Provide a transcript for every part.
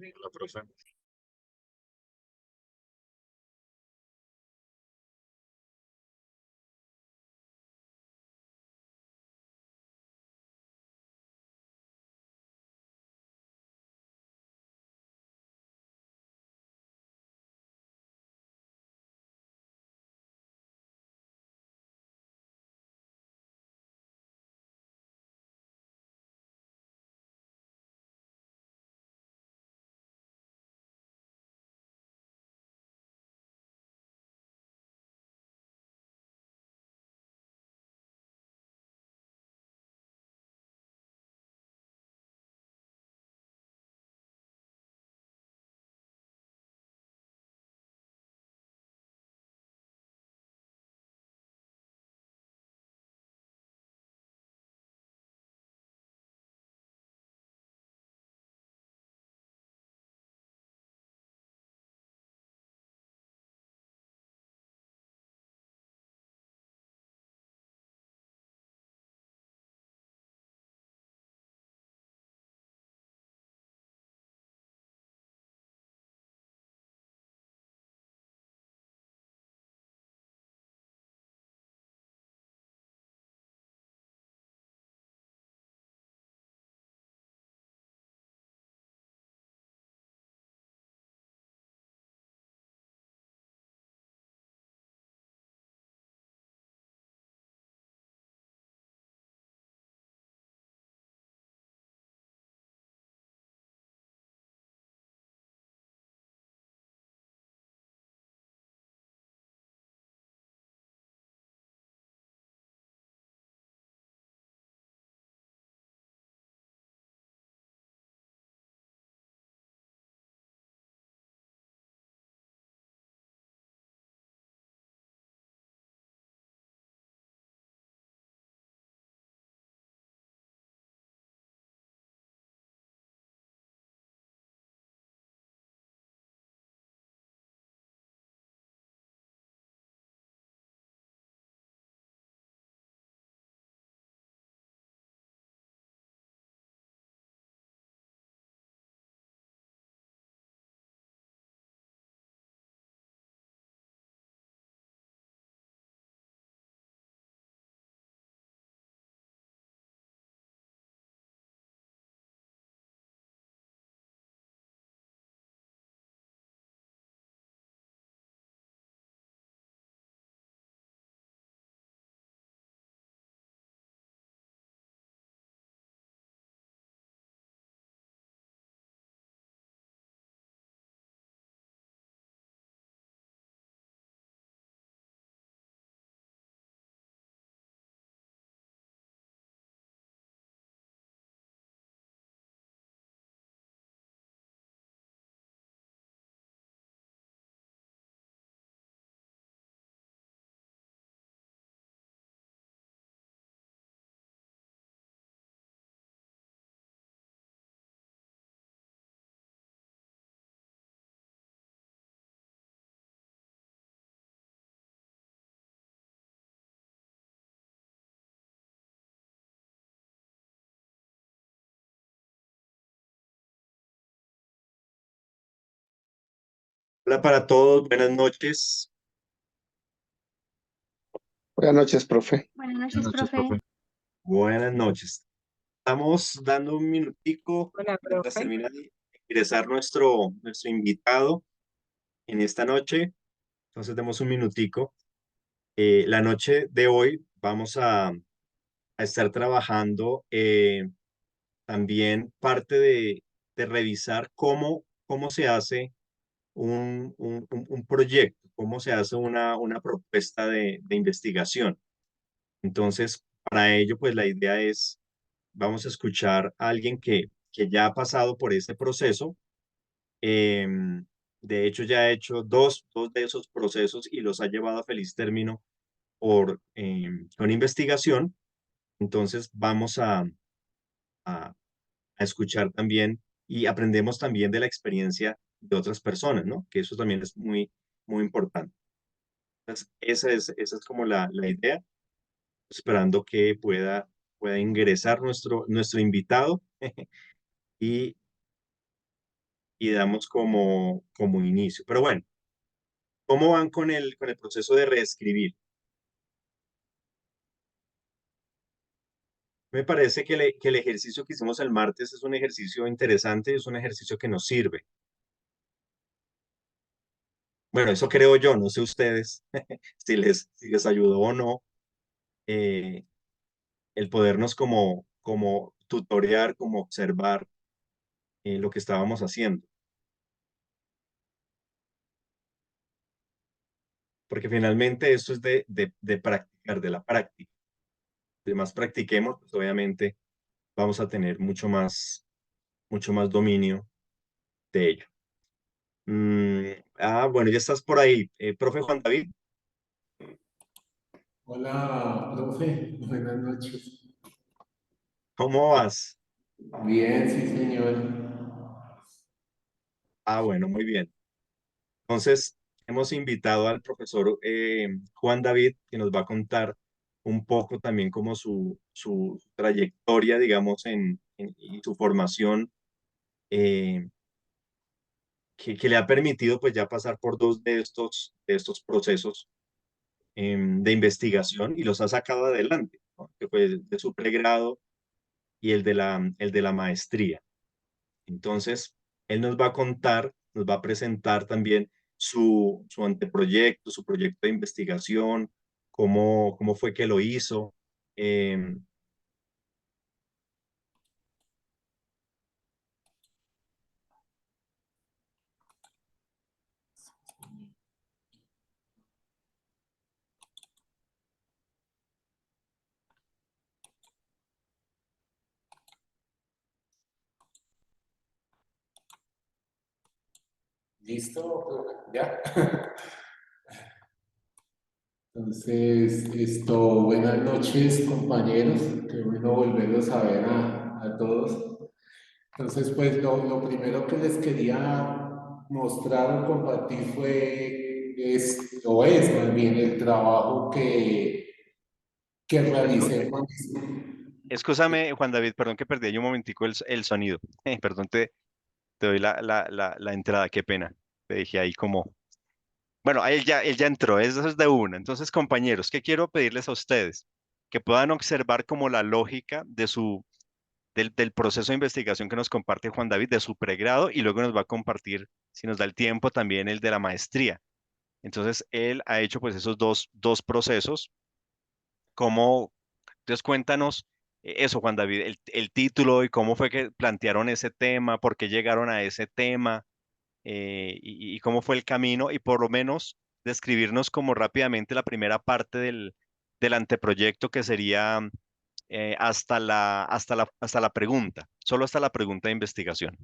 Hola, profe. Hola para todos, buenas noches. Buenas noches, profe. Buenas Buenas noches, noches, profe. profe. Buenas noches. Estamos dando un minutico Hola, mientras profe. termina de ingresar nuestro invitado en esta noche. Entonces, demos un minutico. La noche de hoy vamos a estar trabajando también parte de revisar cómo se hace un proyecto, cómo se hace una propuesta de investigación. Entonces, para ello, pues la idea es vamos a escuchar a alguien que ya ha pasado por este proceso. De hecho, ya ha hecho dos de esos procesos y los ha llevado a feliz término con investigación. Entonces, vamos a escuchar también y aprendemos también de la experiencia de otras personas, ¿no? Que eso también es muy importante. Entonces, esa es como la idea, esperando que pueda ingresar nuestro invitado. Y y damos como inicio. Pero bueno, ¿cómo van con el proceso de reescribir? Me parece que el ejercicio que hicimos el martes es un ejercicio interesante, es un ejercicio que nos sirve. Bueno, eso creo yo, no sé ustedes si les ayudó o no, eh, el podernos como tutorear, como observar lo que estábamos haciendo. Porque finalmente esto es de practicar, de la práctica. De más practiquemos, pues obviamente vamos a tener mucho más dominio de ello. Bueno, ya estás por ahí. Profe Juan David, Hola, profe, buenas noches. ¿cómo vas? Bien, sí, señor. Bueno, muy bien. Entonces, hemos invitado al profesor Juan David, que nos va a contar un poco también como su trayectoria, digamos, y su formación, eh, que le ha permitido pues ya pasar por dos de estos procesos de investigación y los ha sacado adelante, ¿no? Que fue de su pregrado y el de la maestría. Entonces, él nos va a contar, nos va a presentar también su anteproyecto, su proyecto de investigación, cómo fue que lo hizo. Eh, ¿Listo, profe? ¿Ya? Entonces, buenas noches, compañeros. Qué bueno volverlos a ver a todos. Entonces, pues lo primero que les quería mostrar o compartir o es más bien el trabajo que Escu- realicé eh, con Escúchame, Juan David, perdón que perdí ahí un momentico el sonido. Perdón, te doy la entrada, qué pena. Te dejé ahí como... Bueno, él ya entró, eso es de una. Entonces, compañeros, ¿qué quiero pedirles a ustedes? Que puedan observar como la lógica del proceso de investigación que nos comparte Juan David, de su pregrado, y luego nos va a compartir, si nos da el tiempo, también el de la maestría. Entonces, él ha hecho pues esos dos procesos. ¿Cómo? Entonces cuéntanos eso, Juan David, el título y cómo fue que plantearon ese tema, por qué llegaron a ese tema, y cómo fue el camino y por lo menos describirnos como rápidamente la primera parte del anteproyecto que sería hasta la pregunta, solo hasta la pregunta de investigación.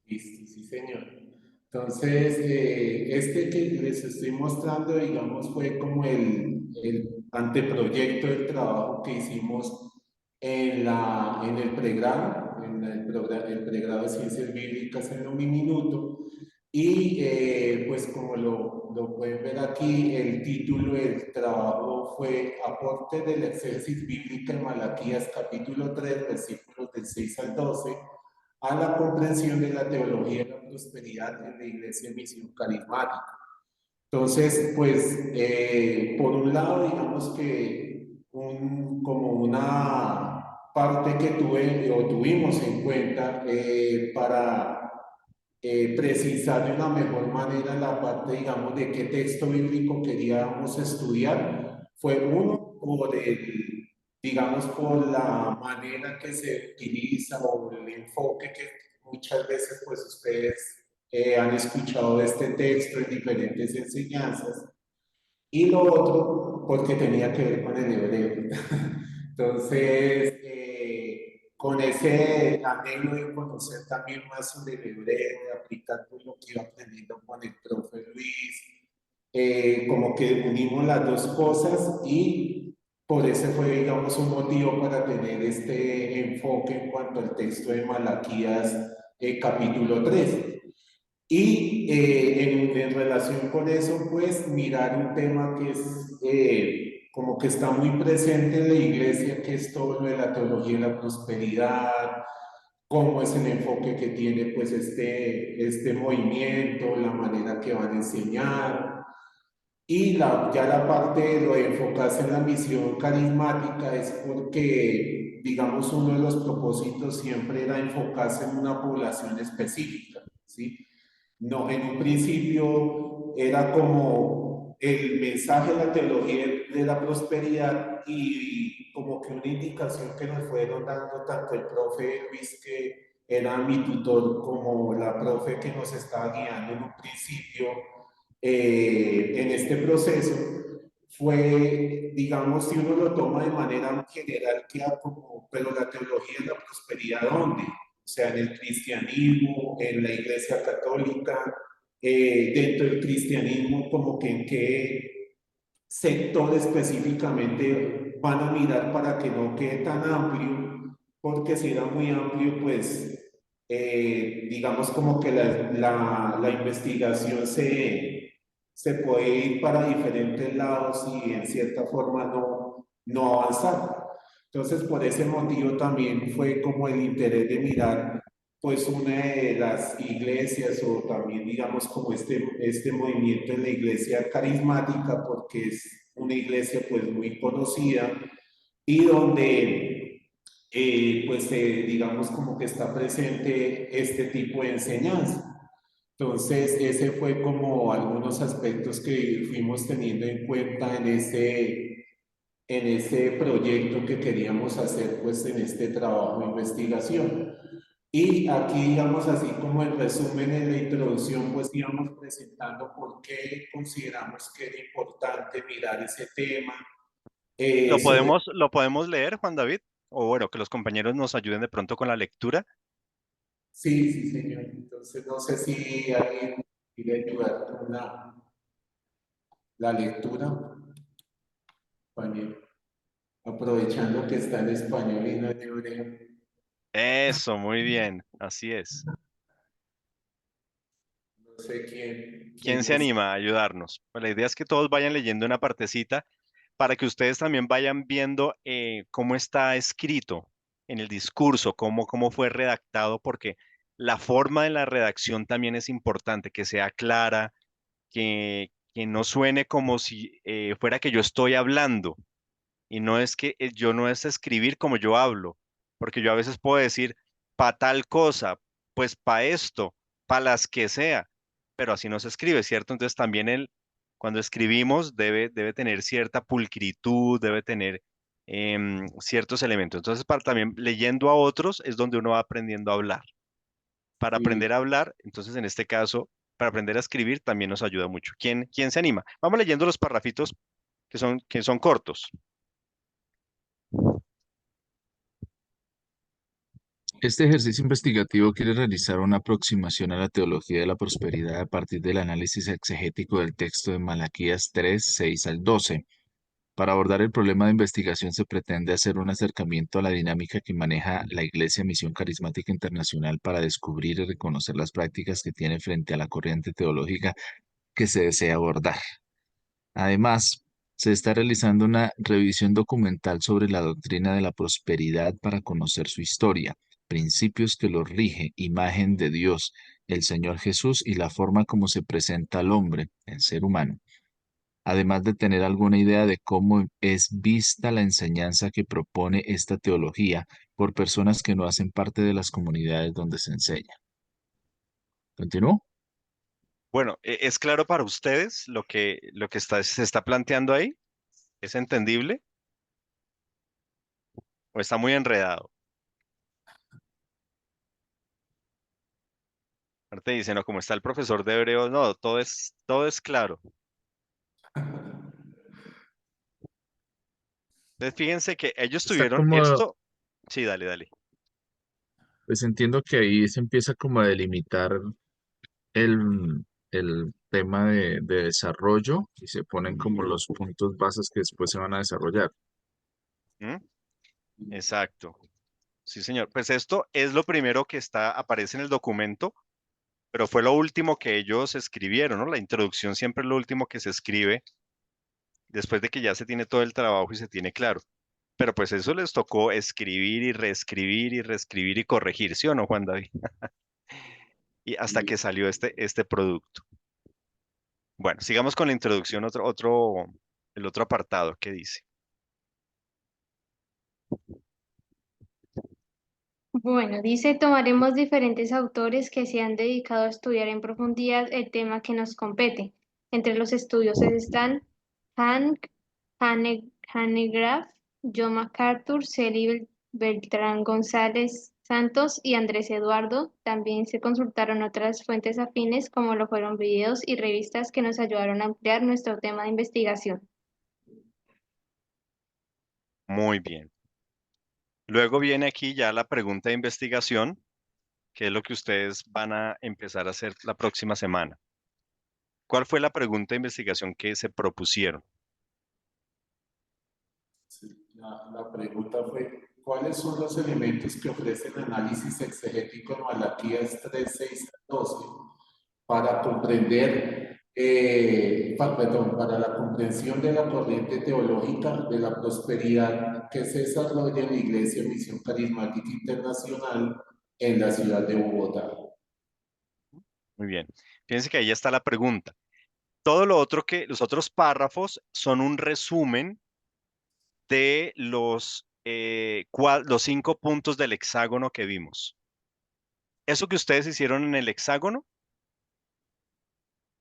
Listo, sí, señor. Entonces, que les estoy mostrando, digamos, fue como el anteproyecto del trabajo que hicimos en el pregrado, el pregrado de Ciencias Bíblicas en Uniminuto. Y pues como lo pueden ver aquí, el título del trabajo fue Aporte de la exégesis bíblica en Malaquías capítulo 3 versículos del 6 al 12 a la comprensión de la teología de la prosperidad en la Iglesia de Misión Carismática. Entonces, pues, por un lado, digamos que como una parte que tuvimos en cuenta para precisar de una mejor manera la parte, digamos, de qué texto bíblico queríamos estudiar, fue uno digamos, por la manera que se utiliza o el enfoque que muchas veces, pues, ustedes han escuchado de este texto en diferentes enseñanzas, y lo otro, porque tenía que ver con el hebreo. Entonces, con ese anhelo de conocer también más sobre el hebreo, de aplicar todo lo que iba aprendiendo con el profe Luis, como que unimos las dos cosas y por eso fue, digamos, un motivo para tener este enfoque en cuanto al texto de Malaquías, capítulo 3. Y en relación con eso, pues mirar un tema que es como que está muy presente en la iglesia, que es todo lo de la teología de la prosperidad, cómo es el enfoque que tiene pues este movimiento, la manera que van a enseñar. Y ya la parte de lo de enfocarse en la misión carismática es porque, digamos, uno de los propósitos siempre era enfocarse en una población específica, ¿sí? No, en un principio era como el mensaje de la teología de la prosperidad y como que una indicación que nos fueron dando tanto el profe Luis, que era mi tutor, como la profe que nos estaba guiando en un principio en este proceso, fue, digamos, si uno lo toma de manera general, queda como, pero la teología de la prosperidad, ¿dónde? O sea, en el cristianismo, en la iglesia católica, dentro del cristianismo, como que en qué sector específicamente van a mirar para que no quede tan amplio, porque si era muy amplio, pues digamos como que la investigación se puede ir para diferentes lados y en cierta forma no avanzar. Entonces, por ese motivo también fue como el interés de mirar pues una de las iglesias o también digamos como este movimiento en la iglesia carismática, porque es una iglesia pues muy conocida y donde pues digamos como que está presente este tipo de enseñanza. Entonces, ese fue como algunos aspectos que fuimos teniendo en cuenta en ese proyecto que queríamos hacer pues en este trabajo de investigación. Y aquí, digamos, así como en resumen en la introducción, pues íbamos presentando por qué consideramos que era importante mirar ese tema. Sobre... Lo podemos leer, Juan David? O bueno, que los compañeros nos ayuden de pronto con la lectura. Sí, sí, señor. Entonces, no sé si alguien quiere ayudar con la lectura, compañero. Aprovechando que está en español y no en hebreo. Eso, muy bien, así es. No sé ¿Quién quién se es. anima a ayudarnos? Pues la idea es que todos vayan leyendo una partecita para que ustedes también vayan viendo cómo está escrito en el discurso, cómo fue redactado, porque la forma de la redacción también es importante, que sea clara, que no suene como si fuera que yo estoy hablando. Y no es que yo no es escribir como yo hablo, porque yo a veces puedo decir pa tal cosa, pues pa esto, pa las que sea, pero así no se escribe, ¿cierto? Entonces también cuando escribimos debe tener cierta pulcritud, debe tener ciertos elementos. Entonces, para también leyendo a otros es donde uno va aprendiendo a hablar. Para Sí, aprender a hablar, entonces en este caso, para aprender a escribir también nos ayuda mucho. ¿Quién se anima? Vamos leyendo los parrafitos que son cortos. Este ejercicio investigativo quiere realizar una aproximación a la teología de la prosperidad a partir del análisis exegético del texto de Malaquías 3, 6 al 12. Para abordar el problema de investigación se pretende hacer un acercamiento a la dinámica que maneja la Iglesia Misión Carismática Internacional para descubrir y reconocer las prácticas que tiene frente a la corriente teológica que se desea abordar. Además, se está realizando una revisión documental sobre la doctrina de la prosperidad para conocer su historia, principios que los rige, imagen de Dios, el Señor Jesús y la forma como se presenta al hombre, el ser humano, además de tener alguna idea de cómo es vista la enseñanza que propone esta teología por personas que no hacen parte de las comunidades donde se enseña. ¿Continúo? Bueno, ¿es claro para ustedes lo que se está planteando ahí? ¿Es entendible o está muy enredado? Aparte dice, no, como está el profesor de hebreo, no, todo es claro. Entonces, fíjense que ellos Está tuvieron como, esto. Sí, dale, dale. pues entiendo que ahí se empieza como a delimitar el tema de desarrollo y se ponen como los puntos bases que después se van a desarrollar. ¿Mm? Exacto. Sí, señor. Pues esto es lo primero que aparece en el documento, pero fue lo último que ellos escribieron, ¿no? La introducción siempre es lo último que se escribe después de que ya se tiene todo el trabajo y se tiene claro. Pero pues eso les tocó escribir y reescribir y corregir, ¿sí o no, Juan David? Y hasta que salió este producto. Bueno, sigamos con la introducción, el otro apartado que dice. Bueno, dice, tomaremos diferentes autores que se han dedicado a estudiar en profundidad el tema que nos compete. Entre los estudios están Hank, Hanegraaff, John MacArthur, Celi Beltrán González Santos y Andrés Eduardo. También se consultaron otras fuentes afines, como lo fueron videos y revistas que nos ayudaron a ampliar nuestro tema de investigación. Muy bien. Luego viene aquí ya la pregunta de investigación, que es lo que ustedes van a empezar a hacer la próxima semana. ¿Cuál fue la pregunta de investigación que se propusieron? Sí, la pregunta fue, ¿cuáles son los elementos que ofrece el análisis exegético en Malaquías 3, 6 al 12 para comprender, perdón, para la comprensión de la corriente teológica de la prosperidad que se desarrolla en la Iglesia Misión Carismática Internacional en la ciudad de Bogotá? Muy bien. Fíjense que ahí está la pregunta. Todo lo otro los otros párrafos son un resumen de los 5 puntos del hexágono que vimos. Eso que ustedes hicieron en el hexágono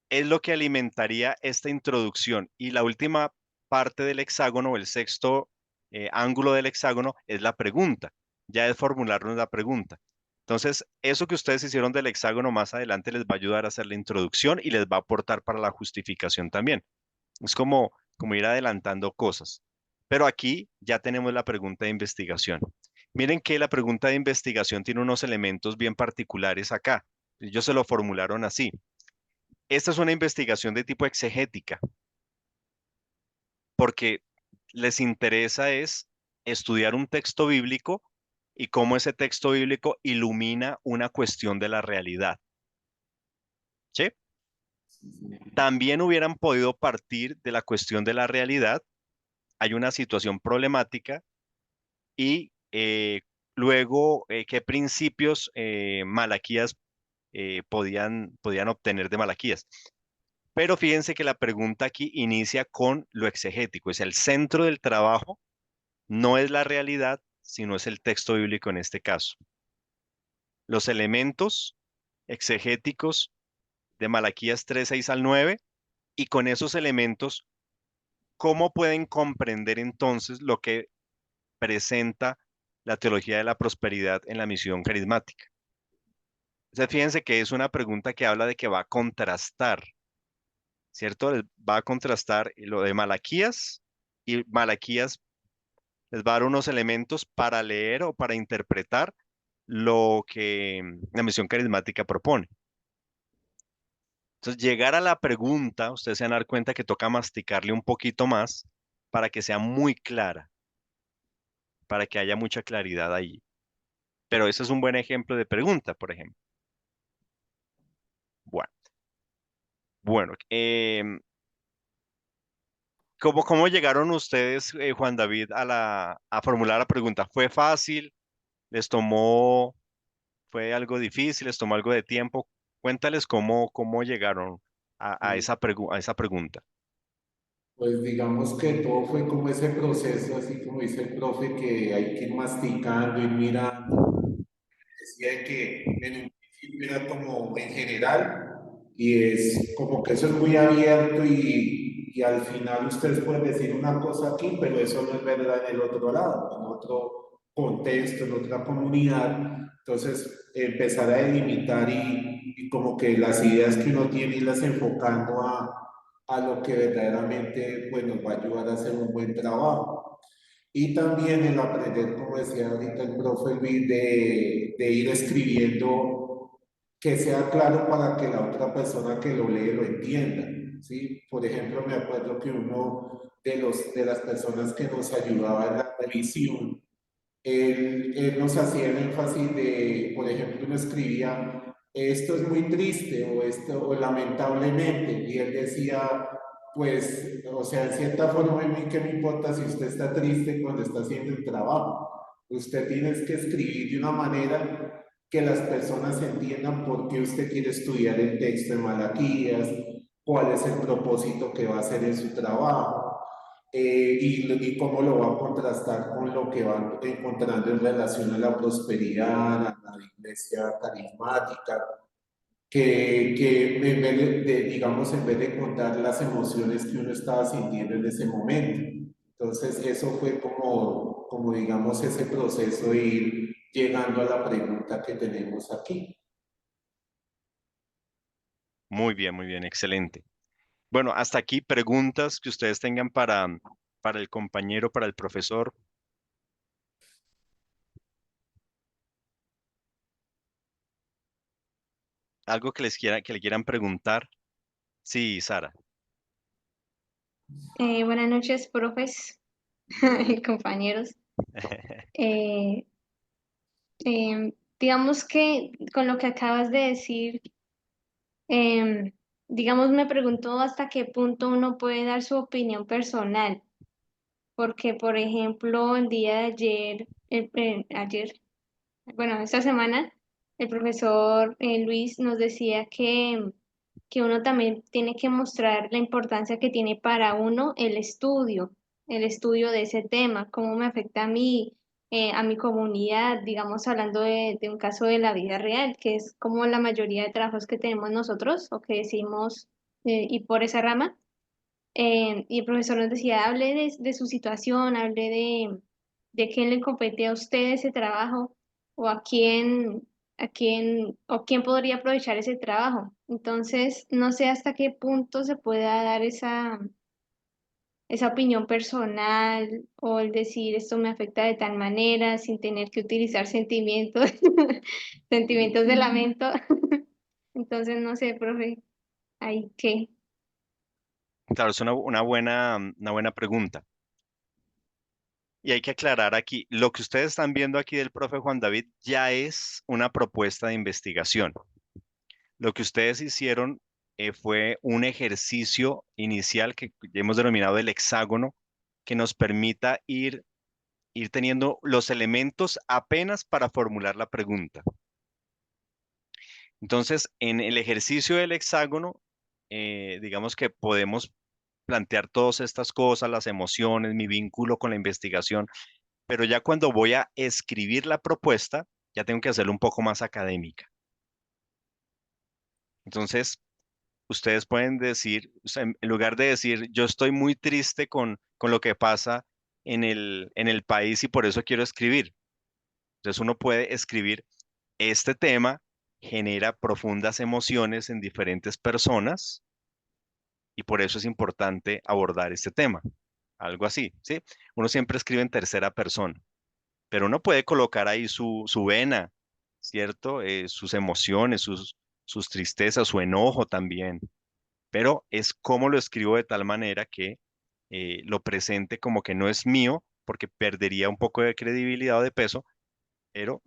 es lo que alimentaría esta introducción. Y la última parte del hexágono, o el sexto ángulo del hexágono, es la pregunta. Ya es formularnos la pregunta. Entonces, eso que ustedes hicieron del hexágono más adelante les va a ayudar a hacer la introducción y les va a aportar para la justificación también. Es como ir adelantando cosas. Pero aquí ya tenemos la pregunta de investigación. Miren que la pregunta de investigación tiene unos elementos bien particulares acá. Ellos se lo formularon así. Esta es una investigación de tipo exegética, porque les interesa es estudiar un texto bíblico y cómo ese texto bíblico ilumina una cuestión de la realidad. ¿Sí? También hubieran podido partir de la cuestión de la realidad. Hay una situación problemática y luego qué principios Malaquías podían obtener de Malaquías. Pero fíjense que la pregunta aquí inicia con lo exegético, es el centro del trabajo, no es la realidad, sino es el texto bíblico en este caso. Los elementos exegéticos de Malaquías 3, 6 al 9, y con esos elementos, ¿cómo pueden comprender entonces lo que presenta la teología de la prosperidad en la misión carismática? Entonces, fíjense que es una pregunta que habla de que va a contrastar, ¿cierto? Va a contrastar lo de Malaquías y Malaquías les va a dar unos elementos para leer o para interpretar lo que la misión carismática propone. Entonces, llegar a la pregunta, ustedes se van a dar cuenta que toca masticarle un poquito más para que sea muy clara, para que haya mucha claridad ahí. Pero ese es un buen ejemplo de pregunta, por ejemplo. Bueno, bueno, ¿cómo llegaron ustedes, Juan David, a formular la pregunta? ¿Fue fácil? ¿Les tomó, fue algo difícil? ¿Les tomó algo de tiempo? Cuéntales cómo llegaron a esa pregunta. Pues digamos que todo fue como ese proceso, así como dice el profe, que hay que ir masticando y mirando. Decía que en un principio era como en general y es como que eso es muy abierto y al final ustedes pueden decir una cosa aquí, pero eso no es verdad en el otro lado, en otro contexto, en otra comunidad. Entonces empezar a delimitar y como que las ideas que uno tiene irlas enfocando a lo que verdaderamente pues, nos va a ayudar a hacer un buen trabajo. Y también el aprender, como decía ahorita el profe Luis, de ir escribiendo que sea claro para que la otra persona que lo lee lo entienda. ¿Sí? Por ejemplo, me acuerdo que uno de las personas que nos ayudaba en la revisión, él nos hacía el énfasis de, por ejemplo, uno escribía, esto es muy triste o esto, o lamentablemente, y él decía, pues, o sea, en cierta forma, a mí qué me importa si usted está triste cuando está haciendo el trabajo. Usted tiene que escribir de una manera que las personas entiendan por qué usted quiere estudiar el texto de Malaquías, cuál es el propósito que va a hacer en su trabajo, y cómo lo va a contrastar con lo que va encontrando en relación a la prosperidad, a la iglesia carismática, que en vez digamos, en vez de contar las emociones que uno estaba sintiendo en ese momento. Entonces, eso fue como digamos, ese proceso de ir llegando a la pregunta que tenemos aquí. Muy bien, excelente. Bueno, hasta aquí preguntas que ustedes tengan para el compañero, para el profesor. Algo que que le quieran preguntar. Sí, Sara. Buenas noches, profes y compañeros. Eh, digamos que con lo que acabas de decir, em, digamos, me pregunto hasta qué punto uno puede dar su opinión personal, porque, por ejemplo, el día de ayer, bueno, esta semana, el profesor Luis nos decía que uno también tiene que mostrar la importancia que tiene para uno el estudio de ese tema, cómo me afecta a mi comunidad, digamos, hablando de un caso de la vida real, que es como la mayoría de trabajos que tenemos nosotros o que decimos y por esa rama. Y el profesor nos decía, hable de su situación, hable de quién le compete a usted ese trabajo o o quién podría aprovechar ese trabajo. Entonces, no sé hasta qué punto se pueda dar esa opinión personal o el decir esto me afecta de tal manera sin tener que utilizar sentimientos, sentimientos de lamento. Entonces, no sé, profe, hay que... Claro, es una buena pregunta. Y hay que aclarar aquí, lo que ustedes están viendo aquí del profe Juan David ya es una propuesta de investigación. Lo que ustedes hicieron fue un ejercicio inicial que hemos denominado el hexágono, que nos permita ir teniendo los elementos apenas para formular la pregunta. Entonces, en el ejercicio del hexágono, digamos que podemos plantear todas estas cosas, las emociones, mi vínculo con la investigación, pero ya cuando voy a escribir la propuesta, ya tengo que hacerlo un poco más académica. Entonces, ustedes pueden decir, o sea, en lugar de decir, yo estoy muy triste con lo que pasa en el país y por eso quiero escribir. Entonces, uno puede escribir, este tema genera profundas emociones en diferentes personas y por eso es importante abordar este tema. Algo así, ¿sí? Uno siempre escribe en tercera persona, pero uno puede colocar ahí su vena, ¿cierto? Sus emociones, sus tristezas, su enojo también, pero es cómo lo escribo de tal manera que lo presente como que no es mío, porque perdería un poco de credibilidad o de peso, pero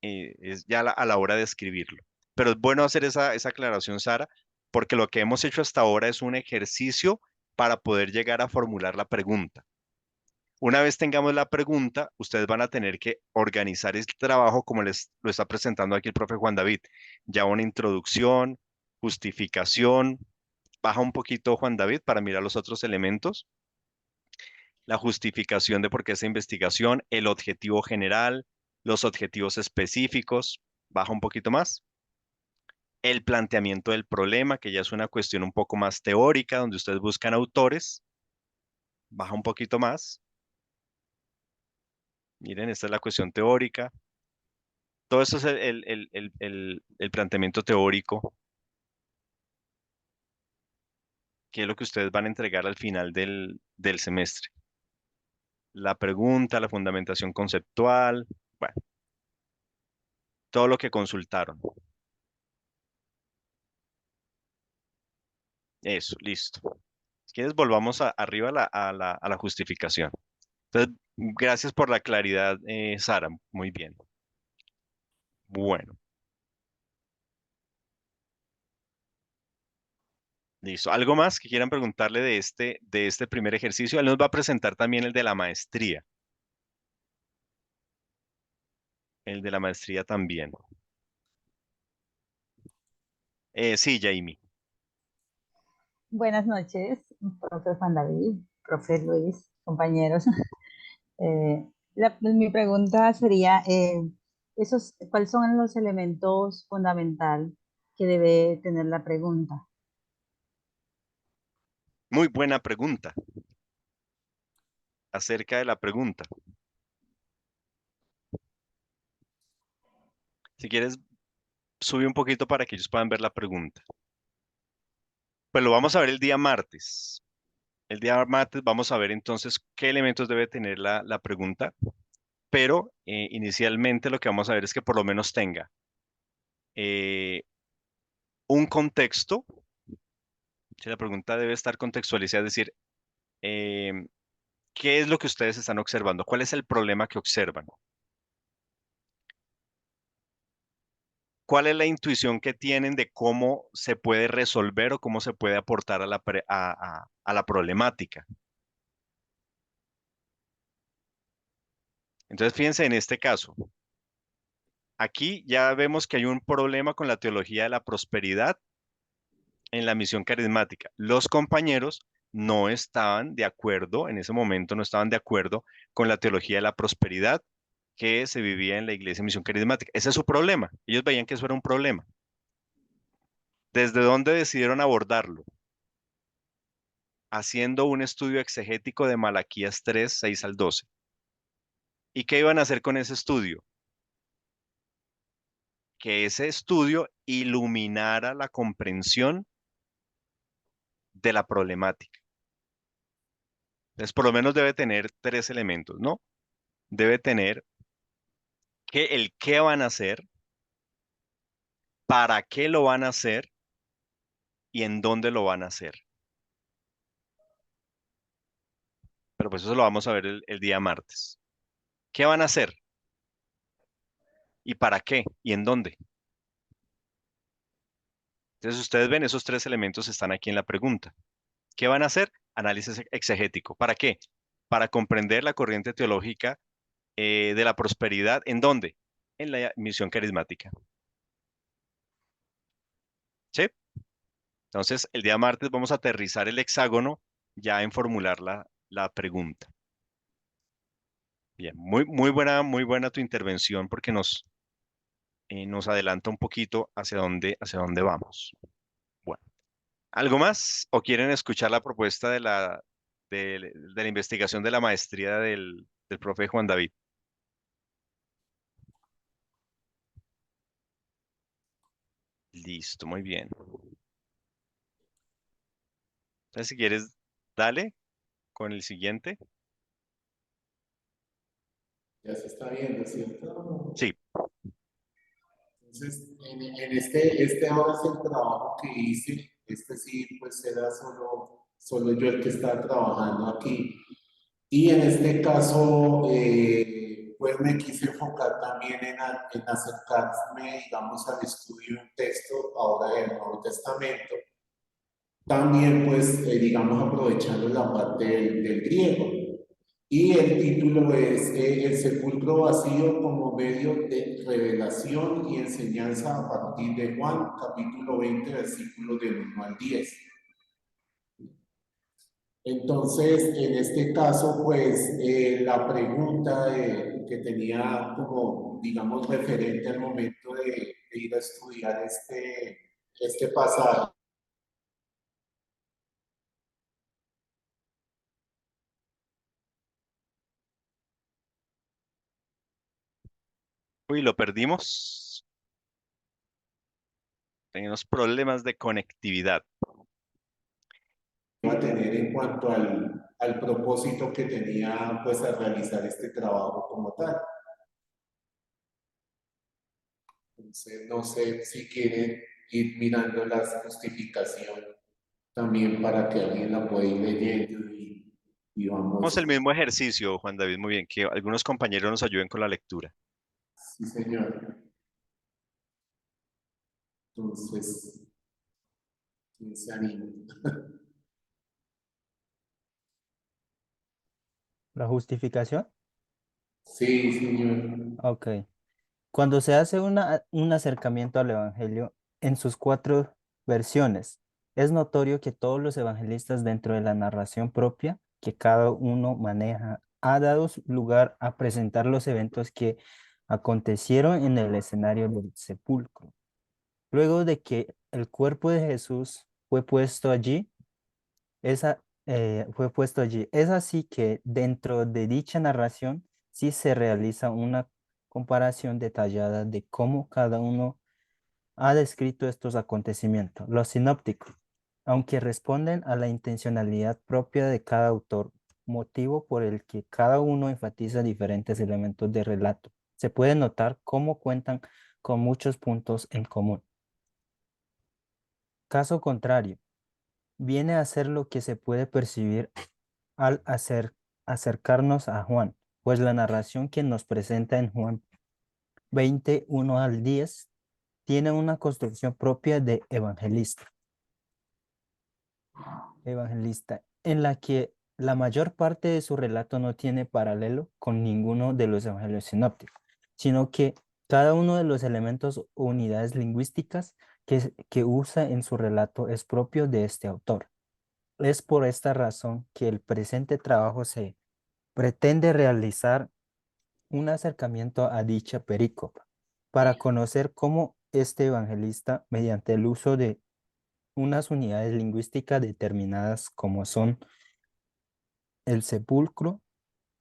es ya a la hora de escribirlo. Pero es bueno hacer esa aclaración, Sara, porque lo que hemos hecho hasta ahora es un ejercicio para poder llegar a formular la pregunta. Una vez tengamos la pregunta, ustedes van a tener que organizar el trabajo como les lo está presentando aquí el profe Juan David. Ya una introducción, justificación. Baja un poquito Juan David para mirar los otros elementos. La justificación de por qué esa investigación, el objetivo general, los objetivos específicos. Baja un poquito más. El planteamiento del problema, que ya es una cuestión un poco más teórica, donde ustedes buscan autores. Baja un poquito más. Miren, esta es la cuestión teórica. Todo eso es el planteamiento teórico, que es lo que ustedes van a entregar al final del semestre. La pregunta, la fundamentación conceptual, bueno, todo lo que consultaron. Eso, listo. Si quieres, volvamos arriba a la justificación. Entonces, gracias por la claridad, Sara. Muy bien. Bueno, Listo. ¿Algo más que quieran preguntarle de este primer ejercicio? Él nos va a presentar también el de la maestría. El de la maestría también. Sí, Jamie. Buenas noches, profe Juan David, profe Luis, compañeros. Mi pregunta sería, ¿cuáles son los elementos fundamentales que debe tener la pregunta? Muy buena pregunta. Acerca de la pregunta. Si quieres, sube un poquito para que ellos puedan ver la pregunta. Pues lo vamos a ver el día martes. El día martes vamos a ver entonces qué elementos debe tener la pregunta, pero inicialmente lo que vamos a ver es que por lo menos tenga eh, un contexto. Si la pregunta debe estar contextualizada, es decir, em, ¿qué es lo que ustedes están observando? ¿Cuál es el problema que observan? ¿Cuál es la intuición que tienen de cómo se puede resolver o cómo se puede aportar a a la problemática? Entonces, fíjense en este caso. Aquí ya vemos que hay un problema con la teología de la prosperidad en la misión carismática. Los compañeros no estaban de acuerdo, en ese momento no estaban de acuerdo con la teología de la prosperidad que se vivía en la iglesia de misión carismática. Ese es su problema. Ellos veían que eso era un problema. ¿Desde dónde decidieron abordarlo? Haciendo un estudio exegético de Malaquías 3, 6 al 12. ¿Y qué iban a hacer con ese estudio? Que ese estudio iluminara la comprensión de la problemática. Entonces, por lo menos debe tener tres elementos, ¿no? Debe tener el qué van a hacer, para qué lo van a hacer y en dónde lo van a hacer. Pero pues eso lo vamos a ver el día martes. ¿Qué van a hacer? ¿Y para qué? ¿Y en dónde? Entonces, ustedes ven, esos tres elementos están aquí en la pregunta. ¿Qué van a hacer? Análisis exegético. ¿Para qué? Para comprender la corriente teológica de la prosperidad. ¿En dónde? En la misión carismática. ¿Sí? Entonces, el día martes vamos a aterrizar el hexágono ya en formular la pregunta. Bien, muy buena tu intervención porque nos adelanta un poquito hacia dónde vamos. Bueno, ¿algo más? ¿O quieren escuchar la propuesta de la investigación de la maestría del profe Juan David? Listo, muy bien. Entonces, si quieres, dale con el siguiente. Ya se está viendo, ¿cierto? Sí, Entonces, este ahora es el trabajo que hice. Este sí, pues era solo yo el que estaba trabajando aquí. Y en este caso, pues me quise enfocar también en acercarme, digamos, al estudio de un texto ahora del Nuevo Testamento. También, pues, digamos, aprovechando la parte del griego. Y el título es El sepulcro vacío como medio de revelación y enseñanza a partir de Juan, capítulo 20, versículos del 1 al 10. Entonces, en este caso, pues, la pregunta que tenía como, digamos, referente al momento de ir a estudiar este pasaje. uy, lo perdimos. Tenemos problemas de conectividad. Va a tener en cuanto al propósito que tenía pues al realizar este trabajo como tal. Entonces, no sé si quieren ir mirando la justificación también para que alguien la pueda ir leyendo y Vamos vamos. el mismo ejercicio, Juan David, muy bien, que algunos compañeros nos ayuden con la lectura. Sí, señor. Entonces, ¿Quién se anima? ¿La justificación? Sí, señor. Ok. Cuando se hace un acercamiento al Evangelio en sus 4 versiones, es notorio que todos los evangelistas dentro de la narración propia que cada uno maneja ha dado lugar a presentar los eventos que acontecieron en el escenario del sepulcro. Luego de que el cuerpo de Jesús fue puesto allí, fue puesto allí. Es así que dentro de dicha narración sí se realiza una comparación detallada de cómo cada uno ha descrito estos acontecimientos. Los sinópticos, aunque responden a la intencionalidad propia de cada autor, motivo por el que cada uno enfatiza diferentes elementos de relato, se puede notar cómo cuentan con muchos puntos en común. Caso contrario, viene a ser lo que se puede percibir al acercarnos a Juan, pues la narración que nos presenta en Juan 21 al 10 tiene una construcción propia de evangelista, en la que la mayor parte de su relato no tiene paralelo con ninguno de los evangelios sinópticos, sino que cada uno de los elementos o unidades lingüísticas que usa en su relato es propio de este autor. Es por esta razón que el presente trabajo se pretende realizar un acercamiento a dicha perícopa para conocer cómo este evangelista, mediante el uso de unas unidades lingüísticas determinadas como son el sepulcro,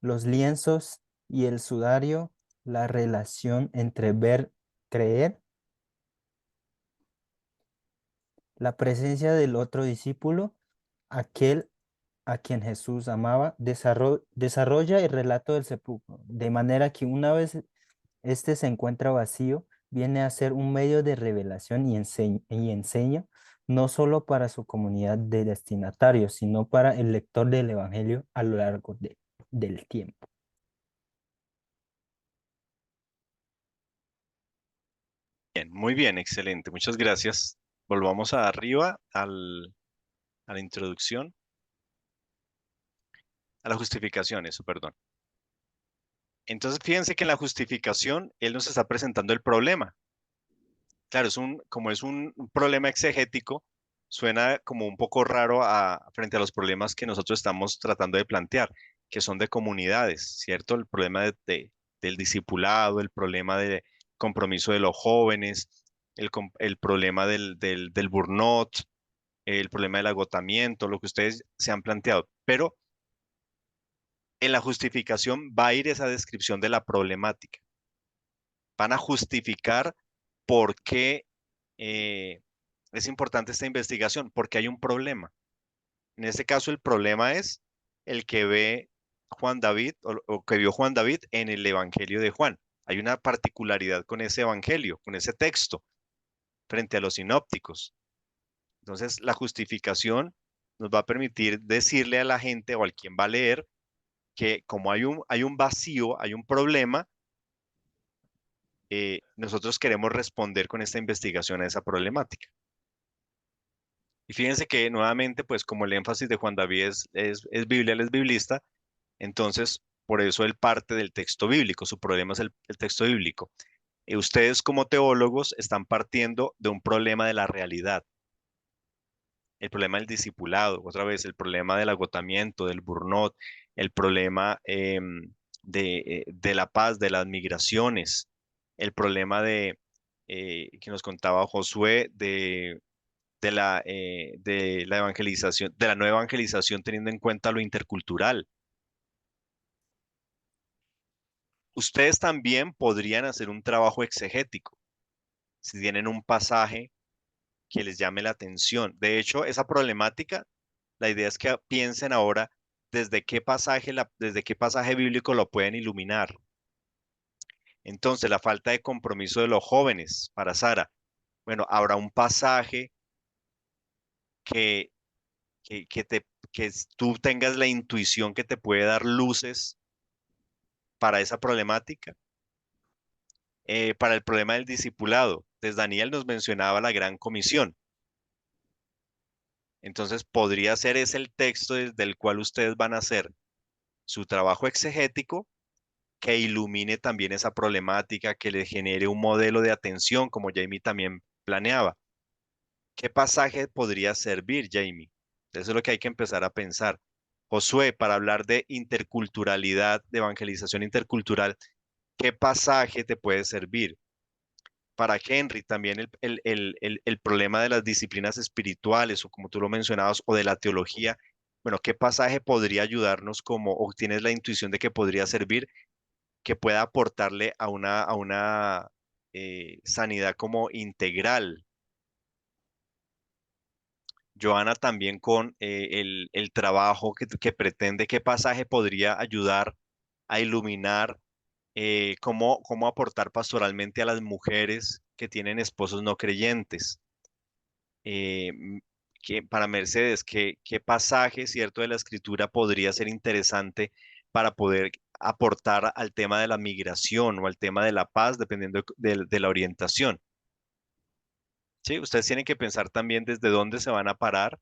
los lienzos y el sudario, la relación entre ver, creer, la presencia del otro discípulo, aquel a quien Jesús amaba, desarrolla el relato del sepulcro, de manera que una vez este se encuentra vacío, viene a ser un medio de revelación y enseña no solo para su comunidad de destinatarios, sino para el lector del Evangelio a lo largo del tiempo. Bien, muy bien, excelente. Muchas gracias. Volvamos arriba a la introducción, a la justificación, eso, perdón. Entonces, fíjense que en la justificación él nos está presentando el problema. Claro, como es un problema exegético, suena como un poco raro frente a los problemas que nosotros estamos tratando de plantear, que son de comunidades, ¿cierto? El problema del discipulado, el problema del compromiso de los jóvenes, el problema del burnout, el problema del agotamiento, lo que ustedes se han planteado. Pero en la justificación va a ir esa descripción de la problemática. Van a justificar por qué es importante esta investigación, porque hay un problema. En este caso, el problema es el que ve Juan David o que vio Juan David en el Evangelio de Juan. Hay una particularidad con ese evangelio, con ese texto, frente a los sinópticos. Entonces, la justificación nos va a permitir decirle a la gente o al quien va a leer que como hay un vacío, hay un problema, nosotros queremos responder con esta investigación a esa problemática. Y fíjense que nuevamente, pues como el énfasis de Juan David es Biblia, él es biblista, entonces por eso él parte del texto bíblico, su problema es el texto bíblico. Y ustedes como teólogos están partiendo de un problema de la realidad, el problema del discipulado, otra vez el problema del agotamiento, del burnout, el problema de la paz, de las migraciones, el problema que nos contaba Josué de la evangelización, de la nueva evangelización teniendo en cuenta lo intercultural. Ustedes también podrían hacer un trabajo exegético si tienen un pasaje que les llame la atención. De hecho, esa problemática, la idea es que piensen ahora desde qué pasaje bíblico lo pueden iluminar. Entonces, la falta de compromiso de los jóvenes para Sara. Bueno, habrá un pasaje que, que tú tengas la intuición que te puede dar luces para esa problemática. Para el problema del discipulado, desde Daniel nos mencionaba la gran comisión. Entonces, podría ser ese el texto desde el cual ustedes van a hacer su trabajo exegético, que ilumine también esa problemática, que le genere un modelo de atención, como Jamie también planeaba. ¿Qué pasaje podría servir, Jamie? Eso es lo que hay que empezar a pensar. Josué, para hablar de interculturalidad, de evangelización intercultural, ¿qué pasaje te puede servir? Para Henry, también el problema de las disciplinas espirituales, o como tú lo mencionabas, o de la teología. Bueno, ¿qué pasaje podría ayudarnos como, o tienes la intuición de que podría servir, que pueda aportarle a una sanidad como integral? Joana, también con el trabajo que pretende, ¿qué pasaje podría ayudar a iluminar cómo aportar pastoralmente a las mujeres que tienen esposos no creyentes? Para Mercedes, ¿qué pasaje, cierto, de la escritura podría ser interesante para poder aportar al tema de la migración o al tema de la paz, dependiendo de la orientación? Sí, ustedes tienen que pensar también desde dónde se van a parar.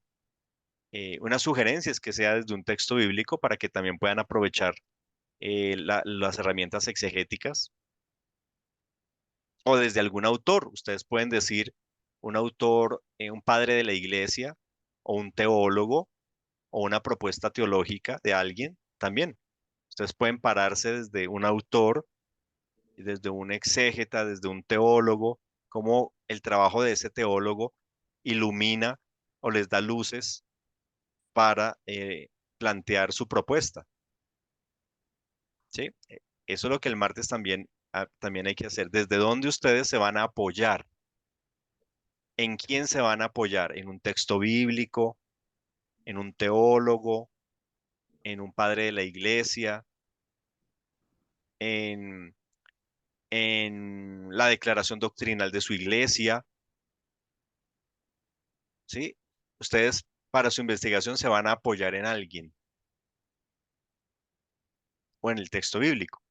Una sugerencia es que sea desde un texto bíblico para que también puedan aprovechar las herramientas exegéticas, o desde algún autor. Ustedes pueden decir un autor, un padre de la iglesia, o un teólogo, o una propuesta teológica de alguien también. Ustedes pueden pararse desde un autor, desde un exégeta, desde un teólogo, cómo el trabajo de ese teólogo ilumina o les da luces para plantear su propuesta. ¿Sí? Eso es lo que el martes también, también hay que hacer. ¿Desde dónde ustedes se van a apoyar? ¿En quién se van a apoyar? ¿En un texto bíblico? ¿En un teólogo? ¿En un padre de la iglesia? ¿En, en la declaración doctrinal de su iglesia? ¿Sí? Ustedes para su investigación se van a apoyar en alguien o en el texto bíblico.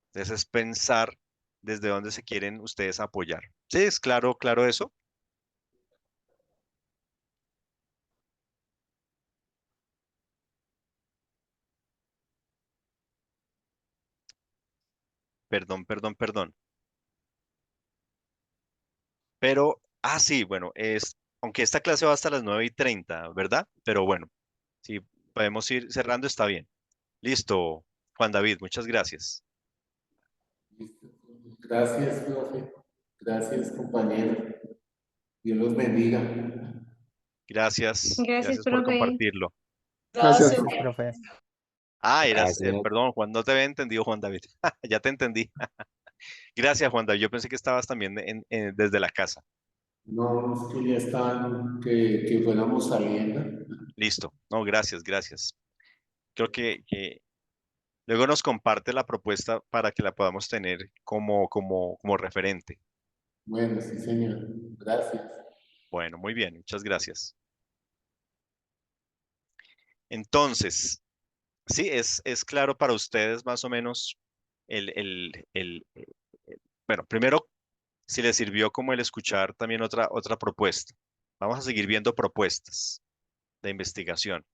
Entonces es pensar desde dónde se quieren ustedes apoyar. ¿Sí? ¿Es claro, claro eso? Perdón, perdón, perdón. Pero, sí, bueno, aunque esta clase va hasta las 9:30, ¿verdad? Pero bueno, si podemos ir cerrando, está bien. Listo, Juan David, muchas gracias. Listo. Gracias, profe. Gracias, compañero. Dios los bendiga. Gracias, Gracias, gracias por profe. compartirlo. Gracias. Gracias, profe. Gracias. Perdón, Juan, no te había entendido, Juan David. Ya te entendí. Gracias, Juan David. Yo pensé que estabas también desde la casa. No, es que ya están, que fuéramos saliendo. Listo. No, gracias, gracias. Creo que luego nos comparte la propuesta para que la podamos tener como referente. Bueno, sí, señor. Gracias. Bueno, muy bien, muchas gracias. Entonces, sí, es claro para ustedes más o menos bueno, primero, si les sirvió como el escuchar también otra propuesta. Vamos a seguir viendo propuestas de investigación.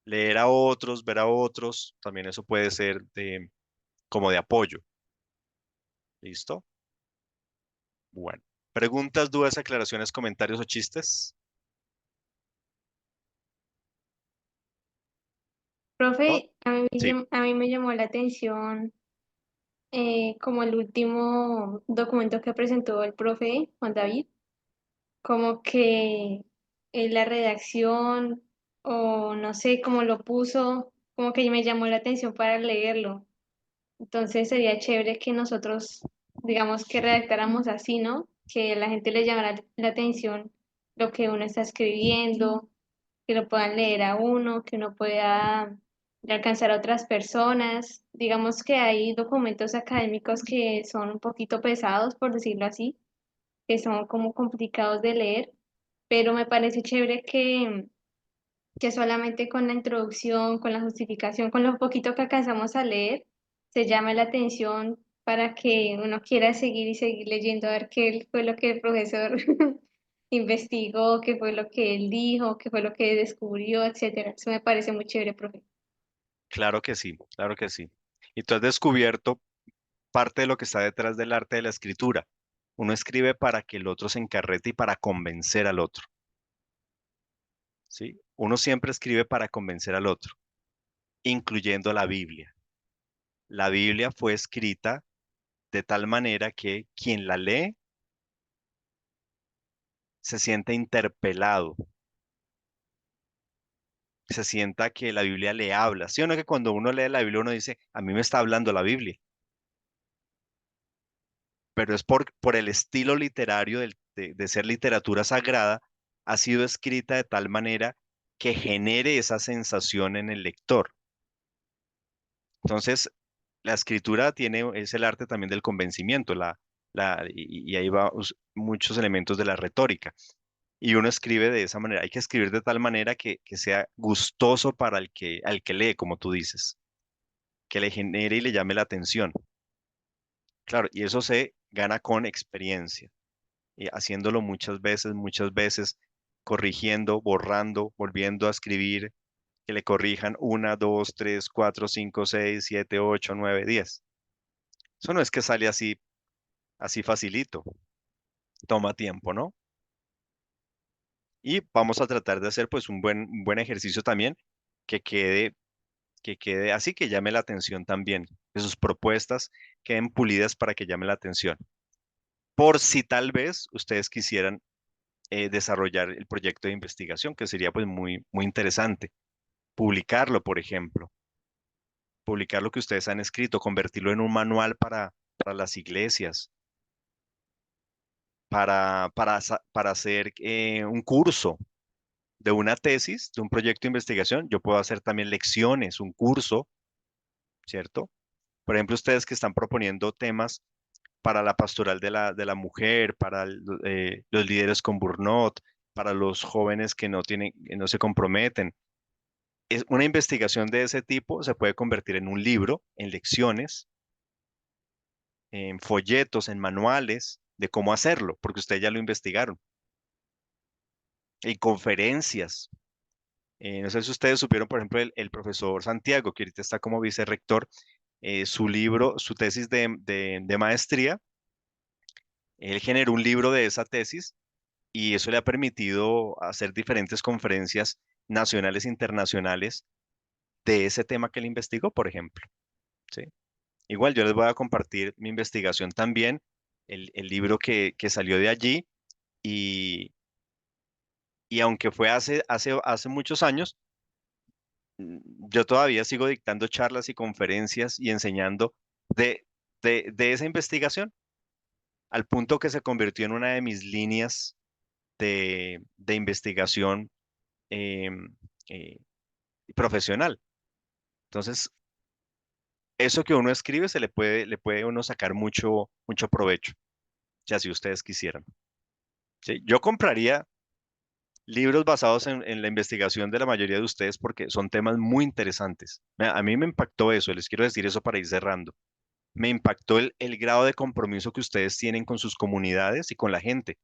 Leer a otros, ver a otros, también eso puede ser como de apoyo. ¿Listo? Bueno. ¿Preguntas, dudas, aclaraciones, comentarios o chistes? ¿No? Profe, Sí. a mí me llamó la atención como el último documento que presentó el profe Juan David, como que la redacción o no sé cómo lo puso, como que me llamó la atención para leerlo. Entonces sería chévere que nosotros, digamos, que redactáramos así, ¿no? Que la gente le llamara la atención lo que uno está escribiendo, que lo puedan leer a uno, que uno pueda alcanzar a otras personas. Digamos que hay documentos académicos que son un poquito pesados, por decirlo así, que son como complicados de leer, pero me parece chévere que solamente con la introducción, con la justificación, con lo poquito que alcanzamos a leer, se llama la atención para que uno quiera seguir y seguir leyendo a ver qué fue lo que el profesor investigó, qué fue lo que él dijo, qué fue lo que descubrió, etcétera. Eso me parece muy chévere, profe. Claro que sí, claro que sí. Y tú has descubierto parte de lo que está detrás del arte de la escritura. Uno escribe para que el otro se encarrete y para convencer al otro, ¿sí? Uno siempre escribe para convencer al otro, incluyendo la Biblia. La Biblia fue escrita de tal manera que quien la lee se siente interpelado, se sienta que la Biblia le habla. ¿Sí o no que cuando uno lee la Biblia uno dice, a mí me está hablando la Biblia? Pero es por el estilo literario de ser literatura sagrada, ha sido escrita de tal manera que genere esa sensación en el lector. Entonces, la escritura es el arte también del convencimiento, y ahí va muchos elementos de la retórica. Y uno escribe de esa manera. Hay que escribir de tal manera que sea gustoso para al que lee, como tú dices, que le genere y le llame la atención. Claro, y eso se gana con experiencia, y haciéndolo muchas veces, corrigiendo, borrando, volviendo a escribir, que le corrijan 1, 2, 3, 4, 5, 6, 7, 8, 9, 10. Eso no es que sale así facilito, toma tiempo, ¿no? Y vamos a tratar de hacer pues un buen ejercicio también que quede, que quede así, que llame la atención también, que sus propuestas queden pulidas para que llame la atención. Por si tal vez ustedes quisieran desarrollar el proyecto de investigación, que sería pues muy interesante. Publicarlo, por ejemplo, publicar lo que ustedes han escrito, convertirlo en un manual para las iglesias, para hacer un curso de una tesis, de un proyecto de investigación. Yo puedo hacer también lecciones, un curso, ¿cierto? Por ejemplo, ustedes que están proponiendo temas para la pastoral de la mujer, para los líderes con burnout, para los jóvenes que no se comprometen. Una investigación de ese tipo se puede convertir en un libro, en lecciones, en folletos, en manuales de cómo hacerlo, porque ustedes ya lo investigaron, en conferencias. No sé si ustedes supieron, por ejemplo, el profesor Santiago, que ahorita está como vicerrector, su libro, su tesis de maestría, él generó un libro de esa tesis y eso le ha permitido hacer diferentes conferencias nacionales e internacionales de ese tema que él investigó, por ejemplo. ¿Sí? Igual yo les voy a compartir mi investigación también, el libro que salió de allí y, y aunque fue hace muchos años, yo todavía sigo dictando charlas y conferencias y enseñando de, de esa investigación, al punto que se convirtió en una de mis líneas de investigación em, eh, profesional. Entonces, eso que uno escribe le puede uno sacar mucho provecho, ya si ustedes quisieran. ¿Sí? Yo compraría libros basados en la investigación de la mayoría de ustedes porque son temas muy interesantes. A mí me impactó eso, les quiero decir eso para ir cerrando. Me impactó el grado de compromiso que ustedes tienen con sus comunidades y con la gente.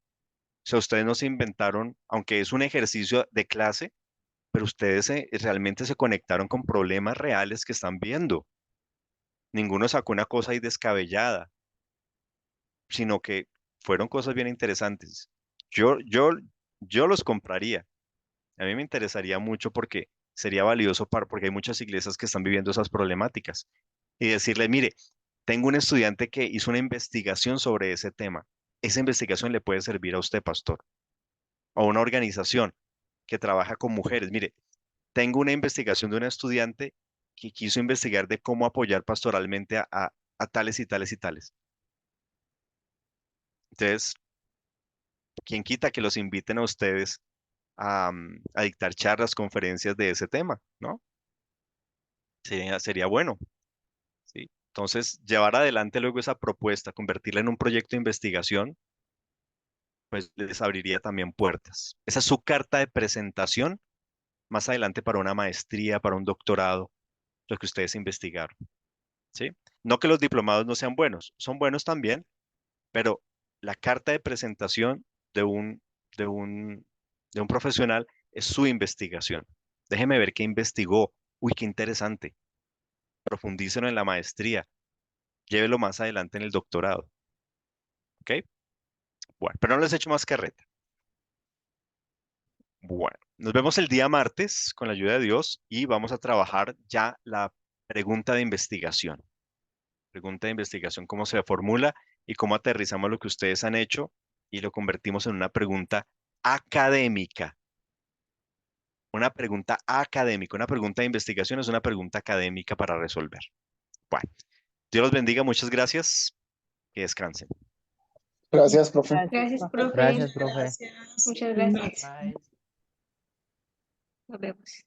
O sea, ustedes no se inventaron, aunque es un ejercicio de clase, pero ustedes realmente se conectaron con problemas reales que están viendo. Ninguno sacó una cosa ahí descabellada, sino que fueron cosas bien interesantes. Yo, yo, yo los compraría. A mí me interesaría mucho porque sería valioso porque hay muchas iglesias que están viviendo esas problemáticas. Y decirle, mire, tengo un estudiante que hizo una investigación sobre ese tema. Esa investigación le puede servir a usted, pastor, o a una organización que trabaja con mujeres. Mire, tengo una investigación de un estudiante que quiso investigar de cómo apoyar pastoralmente a tales y tales y tales. Entonces, ¿quién quita que los inviten a ustedes a dictar charlas, conferencias de ese tema, ¿no? Sería bueno, ¿sí? Entonces, llevar adelante luego esa propuesta, convertirla en un proyecto de investigación, pues les abriría también puertas. Esa es su carta de presentación más adelante para una maestría, para un doctorado, lo que ustedes investigaron, ¿sí? No que los diplomados no sean buenos, son buenos también, pero la carta de presentación de un de un profesional es su investigación. Déjeme ver qué investigó. Uy, qué interesante. Profundícelo en la maestría. Llévelo más adelante en el doctorado. ¿Ok? Bueno, pero no les echo más carreta. Bueno, nos vemos el día martes con la ayuda de Dios y vamos a trabajar ya la pregunta de investigación. Pregunta de investigación, cómo se formula y cómo aterrizamos lo que ustedes han hecho y lo convertimos en una pregunta académica. Una pregunta académica, una pregunta de investigación es una pregunta académica para resolver. Bueno, Dios los bendiga, muchas gracias, que descansen. Gracias, profe. Gracias, profe. Gracias, profe. Muchas gracias. Bye. Nos vemos.